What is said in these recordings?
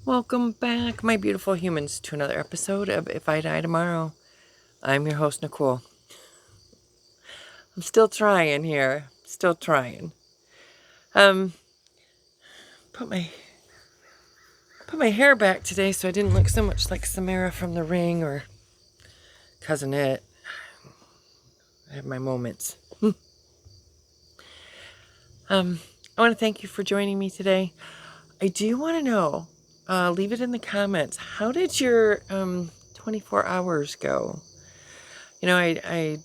Welcome back, my beautiful humans, to another episode of If I Die Tomorrow. I'm your host, Nicole. I'm still trying here. Still trying. Put my hair back today so I didn't look so much like Samara from The Ring or Cousin It. I have my moments. I want to thank you for joining me today. I do want to know, leave it in the comments, how did your 24 hours go? You know, I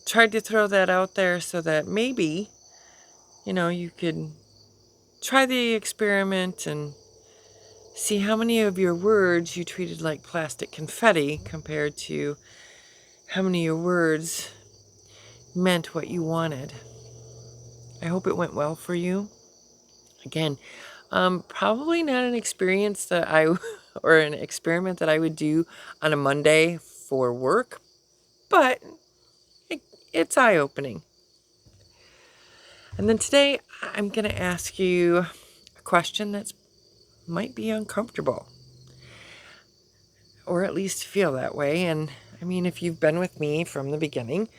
tried to throw that out there so that maybe, you could try the experiment and see how many of your words you treated like plastic confetti compared to how many of your words meant what you wanted. I hope it went well for you. Again, probably not an experience that or an experiment that I would do on a Monday for work, but it's eye-opening. And then today, I'm going to ask you a question that might be uncomfortable, or at least feel that way. And I mean, if you've been with me from the beginning,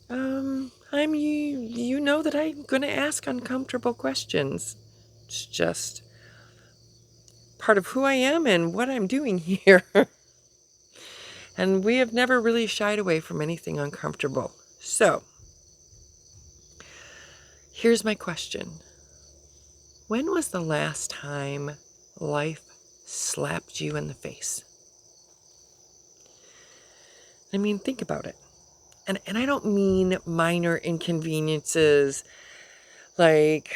you know that I'm going to ask uncomfortable questions. It's just part of who I am and what I'm doing here. And we have never really shied away from anything uncomfortable. So, here's my question. When was the last time life slapped you in the face? I mean, think about it. And I don't mean minor inconveniences like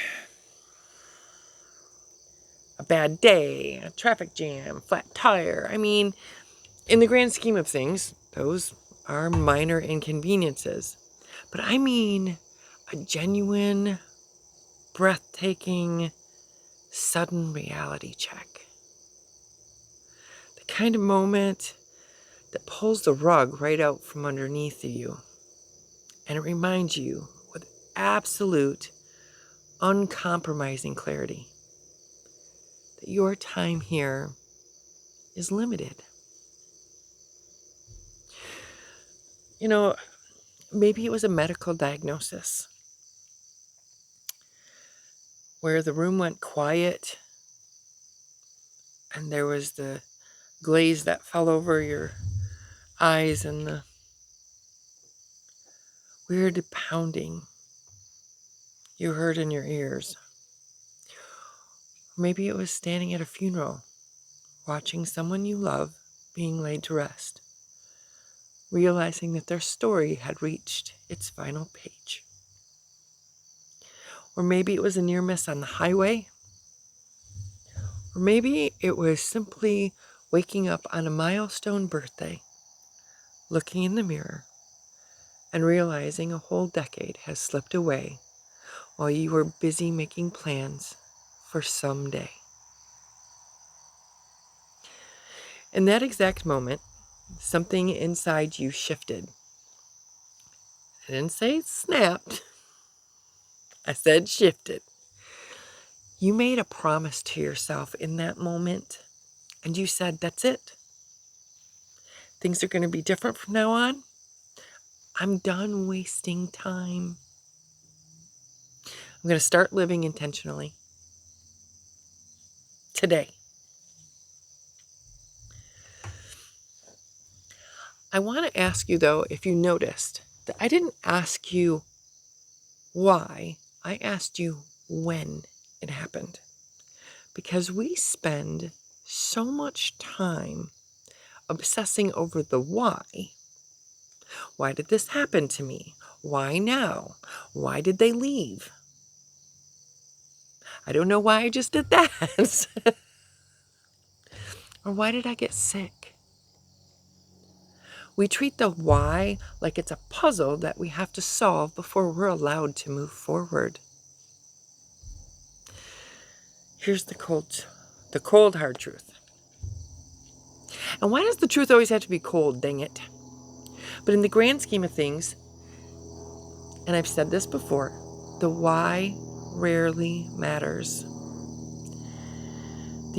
a bad day, a traffic jam, flat tire. I mean, in the grand scheme of things, those are minor inconveniences. But I mean a genuine, breathtaking, sudden reality check. The kind of moment that pulls the rug right out from underneath you. And it reminds you with absolute, uncompromising clarity that your time here is limited. You know, maybe it was a medical diagnosis where the room went quiet and there was the glaze that fell over your eyes and the weird pounding you heard in your ears. Maybe it was standing at a funeral, watching someone you love being laid to rest, realizing that their story had reached its final page. Or maybe it was a near miss on the highway. Or maybe it was simply waking up on a milestone birthday, looking in the mirror, and realizing a whole decade has slipped away while you were busy making plans for someday. In that exact moment, something inside you shifted. I didn't say snapped. I said shifted. You made a promise to yourself in that moment, and you said, that's it. Things are going to be different from now on. I'm done wasting time. I'm going to start living intentionally. Today. I want to ask you, though, if you noticed that I didn't ask you why. I asked you when it happened. Because we spend so much time obsessing over the why. Why did this happen to me? Why now? Why did they leave? I don't know why I just did that. Or why did I get sick? We treat the why like it's a puzzle that we have to solve before we're allowed to move forward. Here's the cold hard truth. And why does the truth always have to be cold, dang it? But in the grand scheme of things, and I've said this before, the why rarely matters.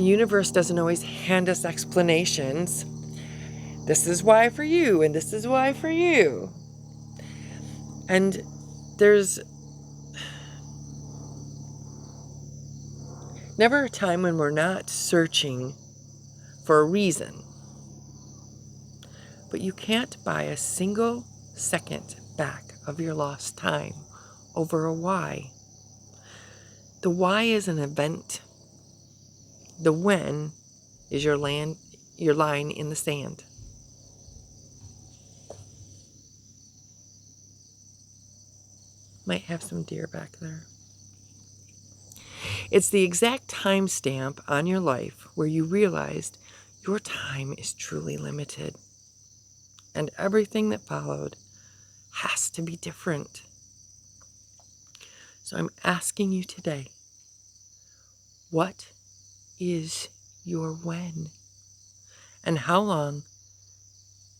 The universe doesn't always hand us explanations. This is why for you, and this is why for you. And there's never a time when we're not searching for a reason. But you can't buy a single second back of your lost time over a why. The why is an event. The when is your line in the sand. Might have some deer back there. It's the exact timestamp on your life where you realized your time is truly limited. And everything that followed has to be different. So I'm asking you today, what is your when? And how long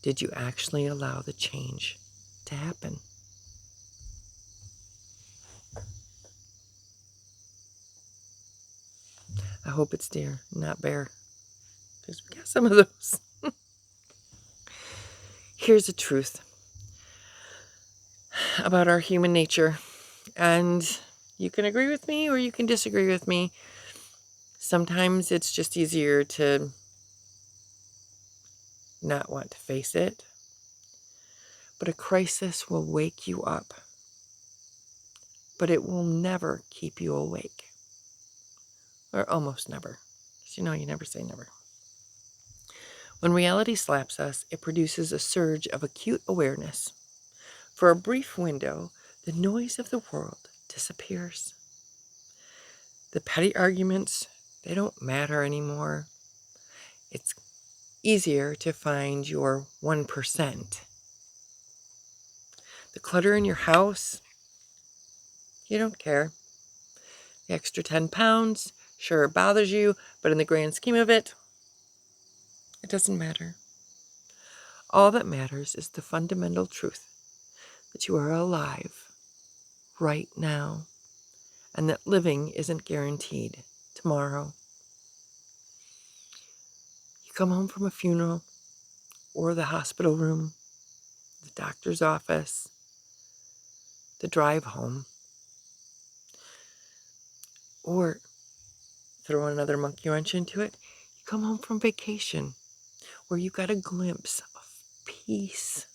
did you actually allow the change to happen? I hope it's deer, not bear, because we got some of those. Here's the truth about our human nature, and you can agree with me or you can disagree with me. Sometimes it's just easier to not want to face it, but a crisis will wake you up, but it will never keep you awake, or almost never, because you never say never. When reality slaps us, it produces a surge of acute awareness. For a brief window, the noise of the world disappears. The petty arguments, they don't matter anymore. It's easier to find your 1%. The clutter in your house, you don't care. The extra 10 pounds, sure it bothers you, but in the grand scheme of it, it doesn't matter. All that matters is the fundamental truth that you are alive right now, and that living isn't guaranteed tomorrow. You come home from a funeral, or the hospital room, the doctor's office, the drive home, or throw another monkey wrench into it, you come home from vacation where you got a glimpse of peace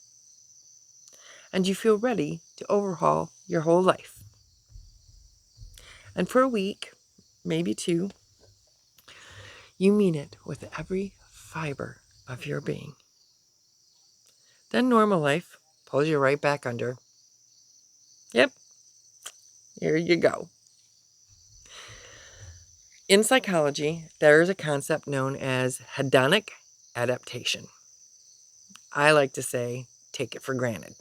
and you feel ready to overhaul your whole life. And for a week, maybe 2, you mean it with every fiber of your being. Then normal life pulls you right back under. Yep, here you go. In psychology, there is a concept known as hedonic adaptation. I like to say, take it for granted.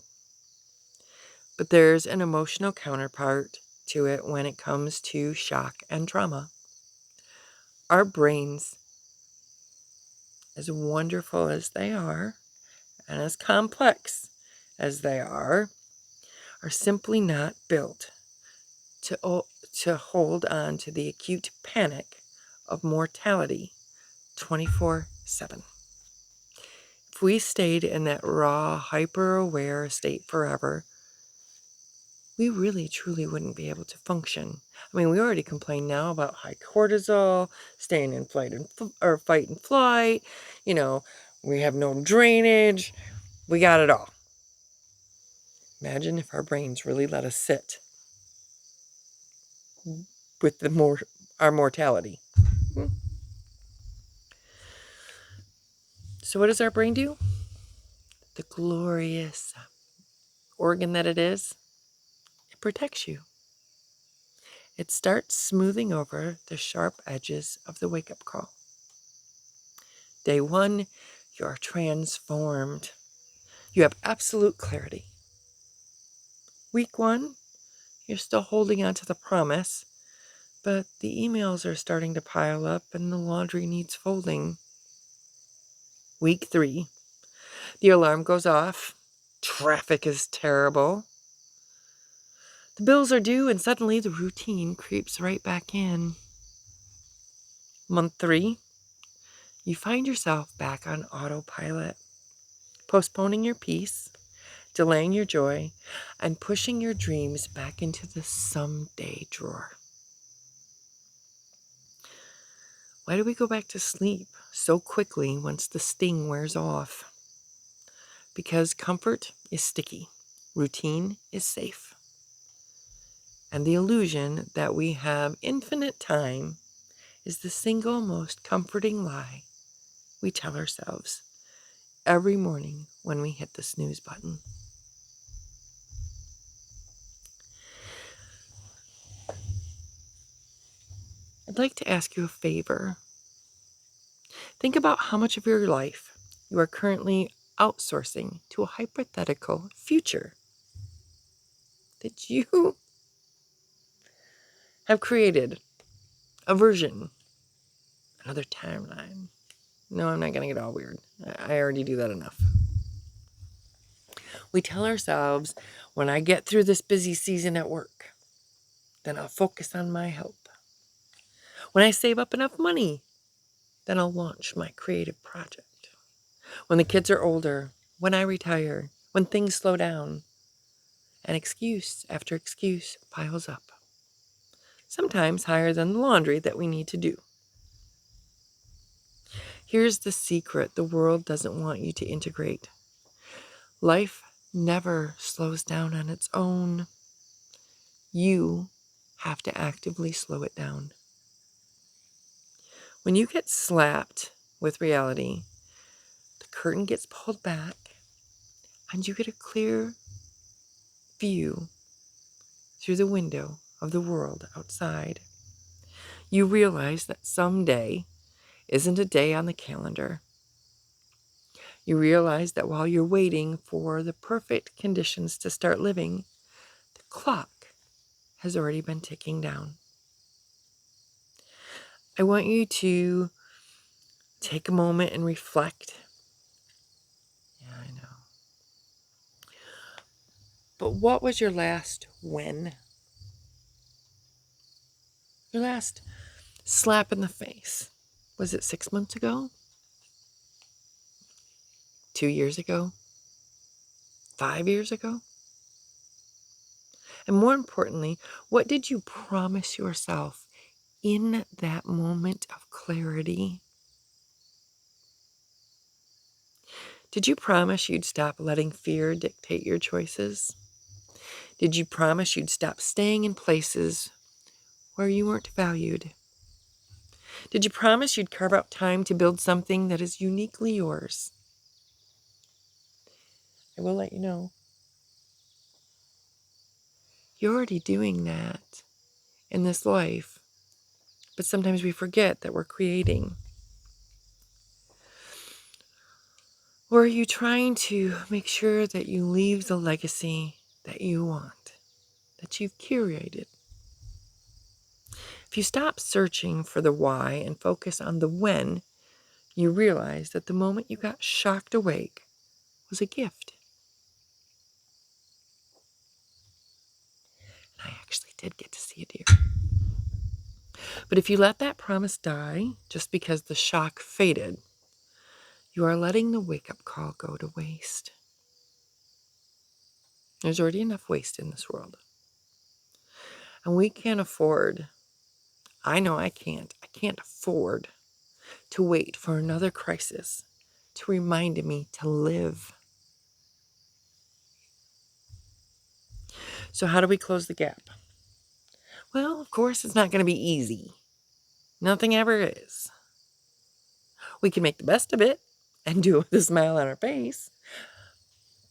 But there's an emotional counterpart to it when it comes to shock and trauma. Our brains, as wonderful as they are, and as complex as they are simply not built to hold on to the acute panic of mortality 24/7. If we stayed in that raw, hyper-aware state forever, we really, truly wouldn't be able to function. I mean, we already complain now about high cortisol, staying in fight and flight. We have no drainage. We got it all. Imagine if our brains really let us sit with our mortality. So what does our brain do? The glorious organ that it is, it protects you. It starts smoothing over the sharp edges of the wake-up call. Day 1, you're transformed. You have absolute clarity. Week 1, you're still holding on to the promise, but the emails are starting to pile up and the laundry needs folding. Week 3, the alarm goes off. Traffic is terrible. The bills are due and suddenly the routine creeps right back in. Month 3, you find yourself back on autopilot, postponing your peace, delaying your joy, and pushing your dreams back into the someday drawer. Why do we go back to sleep so quickly once the sting wears off? Because comfort is sticky, routine is safe, and the illusion that we have infinite time is the single most comforting lie we tell ourselves every morning when we hit the snooze button. I'd like to ask you a favor. Think about how much of your life you are currently outsourcing to a hypothetical future that you have created, a version, another timeline. No, I'm not going to get all weird. I already do that enough. We tell ourselves, when I get through this busy season at work, then I'll focus on my health. When I save up enough money, then I'll launch my creative project. When the kids are older, when I retire, when things slow down, and excuse after excuse piles up, sometimes higher than the laundry that we need to do. Here's the secret the world doesn't want you to integrate. Life never slows down on its own. You have to actively slow it down. When you get slapped with reality, the curtain gets pulled back and you get a clear view through the window of the world outside. You realize that someday isn't a day on the calendar. You realize that while you're waiting for the perfect conditions to start living, the clock has already been ticking down. I want you to take a moment and reflect. Yeah, I know. But what was your last when? Your last slap in the face? Was it 6 months ago? 2 years ago? 5 years ago? And more importantly, what did you promise yourself in that moment of clarity? Did you promise you'd stop letting fear dictate your choices? Did you promise you'd stop staying in places where you weren't valued? Did you promise you'd carve out time to build something that is uniquely yours? I will let you know. You're already doing that in this life, but sometimes we forget that we're creating. Or are you trying to make sure that you leave the legacy that you want, that you've curated? If you stop searching for the why and focus on the when, you realize that the moment you got shocked awake was a gift. And I actually did get to see a deer. But if you let that promise die just because the shock faded, you are letting the wake-up call go to waste. There's already enough waste in this world. And we can't afford, I know I can't afford to wait for another crisis to remind me to live. So how do we close the gap? Well, of course, it's not going to be easy. Nothing ever is. We can make the best of it and do it with a smile on our face,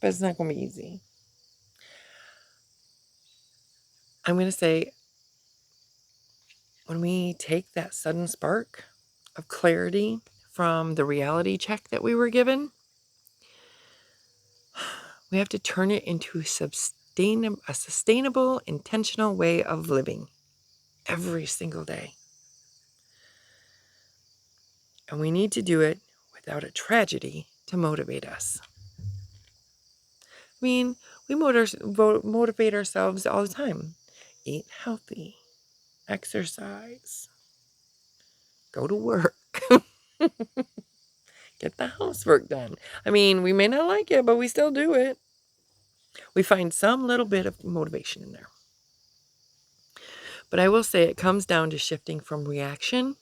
but it's not going to be easy. I'm going to say, when we take that sudden spark of clarity from the reality check that we were given, we have to turn it into a sustainable, intentional way of living every single day. And we need to do it without a tragedy to motivate us. I mean, we motivate ourselves all the time. Eat healthy, exercise, go to work. Get the housework done. I mean, we may not like it, but we still do it. We find some little bit of motivation in there. But I will say it comes down to shifting from reaction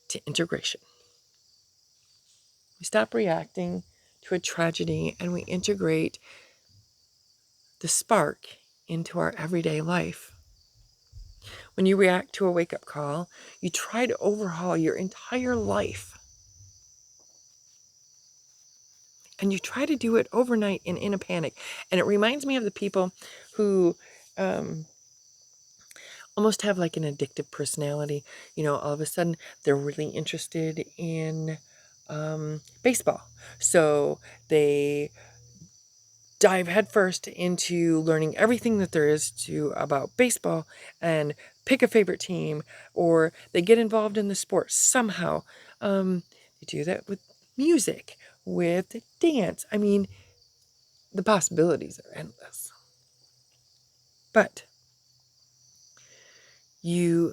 to integration. We stop reacting to a tragedy and we integrate the spark into our everyday life. When you react to a wake-up call, you try to overhaul your entire life. And you try to do it overnight and in a panic. And it reminds me of the people who almost have like an addictive personality. All of a sudden they're really interested in baseball. So they dive headfirst into learning everything that there is to about baseball and pick a favorite team, or they get involved in the sport somehow. They do that with music, with dance. I mean, the possibilities are endless. But you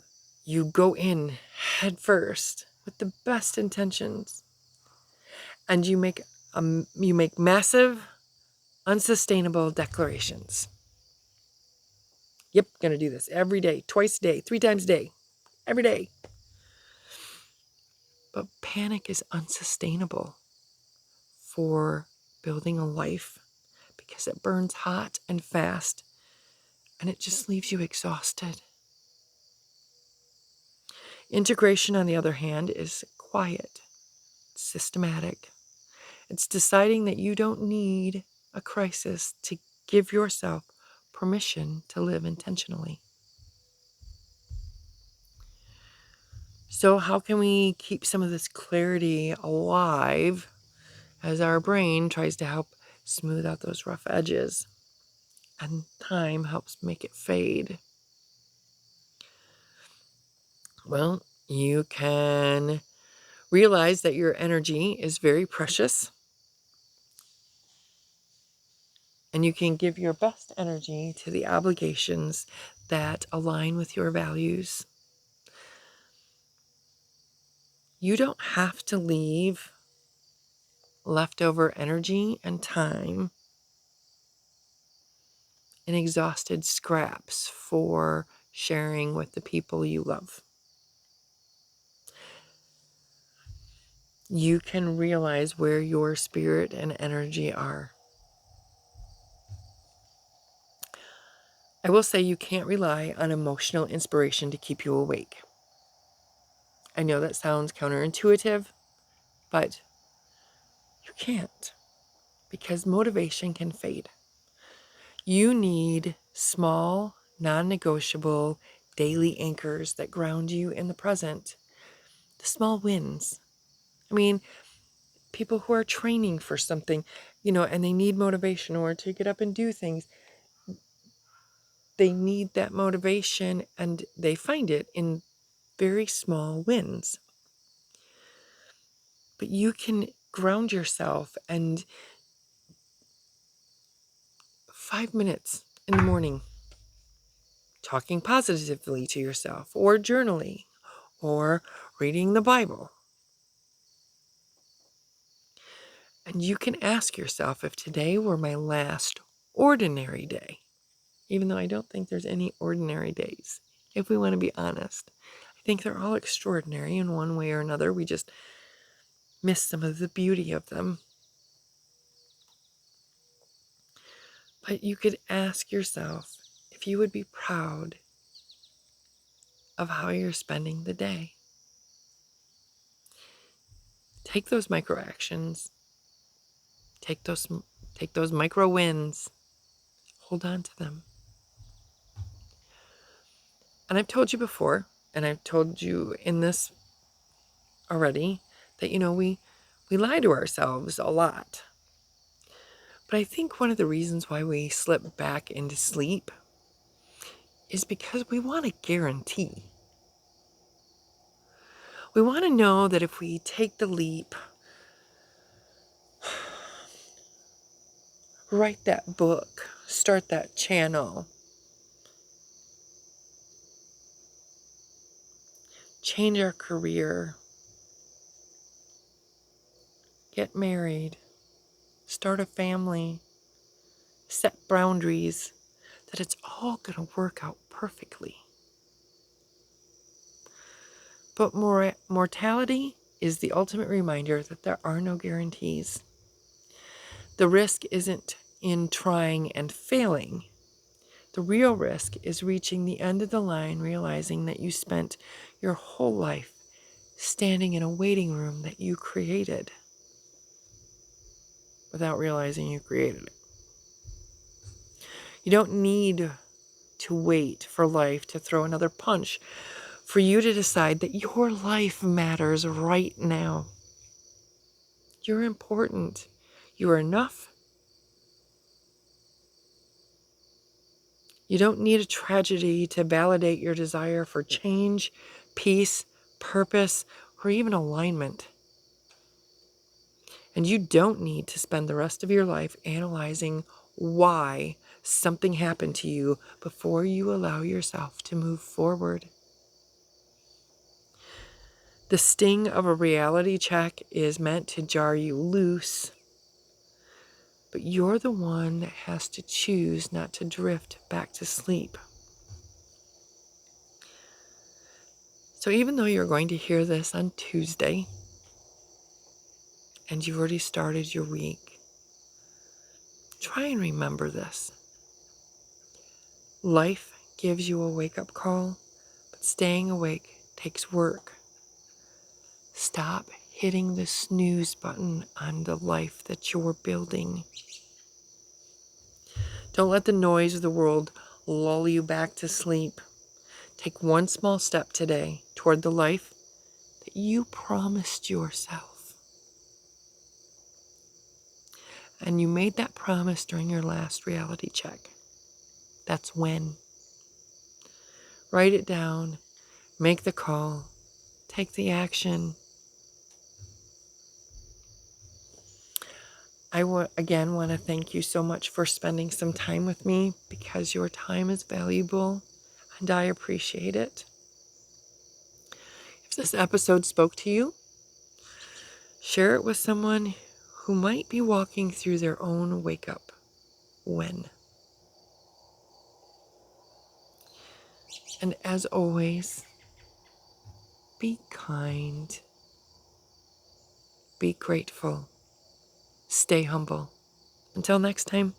go in head first with the best intentions, and you make massive, unsustainable declarations. Yep, gonna do this every day, twice a day, 3 times a day, every day. But panic is unsustainable for building a life because it burns hot and fast and it just leaves you exhausted. Integration, on the other hand, is quiet, systematic. It's deciding that you don't need a crisis to give yourself permission to live intentionally. So how can we keep some of this clarity alive as our brain tries to help smooth out those rough edges and time helps make it fade? Well, you can realize that your energy is very precious and you can give your best energy to the obligations that align with your values. You don't have to leave leftover energy and time in exhausted scraps for sharing with the people you love. You can realize where your spirit and energy are. I will say you can't rely on emotional inspiration to keep you awake. I know that sounds counterintuitive, but you can't, because motivation can fade. You need small, non-negotiable daily anchors that ground you in the present, the small wins. I mean, people who are training for something, and they need motivation or to get up and do things, they need that motivation and they find it in very small wins. But you can ground yourself, and 5 minutes in the morning, talking positively to yourself, or journaling, or reading the Bible. And you can ask yourself, if today were my last ordinary day, even though I don't think there's any ordinary days, if we want to be honest. I think they're all extraordinary in one way or another. We just miss some of the beauty of them. But you could ask yourself if you would be proud of how you're spending the day. Take those micro actions. Take those micro wins. Hold on to them. And I've told you before, and I've told you in this already, that, we lie to ourselves a lot. But I think one of the reasons why we slip back into sleep is because we want a guarantee. We want to know that if we take the leap, write that book, start that channel, change our career, get married, start a family, set boundaries, that it's all going to work out perfectly. But mortality is the ultimate reminder that there are no guarantees. The risk isn't in trying and failing. The real risk is reaching the end of the line, realizing that you spent your whole life standing in a waiting room that you created without realizing you created it. You don't need to wait for life to throw another punch for you to decide that your life matters right now. You're important. You are enough. You don't need a tragedy to validate your desire for change, peace, purpose, or even alignment. And you don't need to spend the rest of your life analyzing why something happened to you before you allow yourself to move forward. The sting of a reality check is meant to jar you loose, but you're the one that has to choose not to drift back to sleep. So even though you're going to hear this on Tuesday, and you've already started your week, try and remember this. Life gives you a wake-up call, but staying awake takes work. Stop hitting the snooze button on the life that you're building. Don't let the noise of the world lull you back to sleep. Take one small step today toward the life that you promised yourself. And you made that promise during your last reality check. That's when. Write it down, make the call, take the action. I again want to thank you so much for spending some time with me, because your time is valuable and I appreciate it. If this episode spoke to you, share it with someone who might be walking through their own wake up when. And as always, be kind, be grateful, stay humble. Until next time.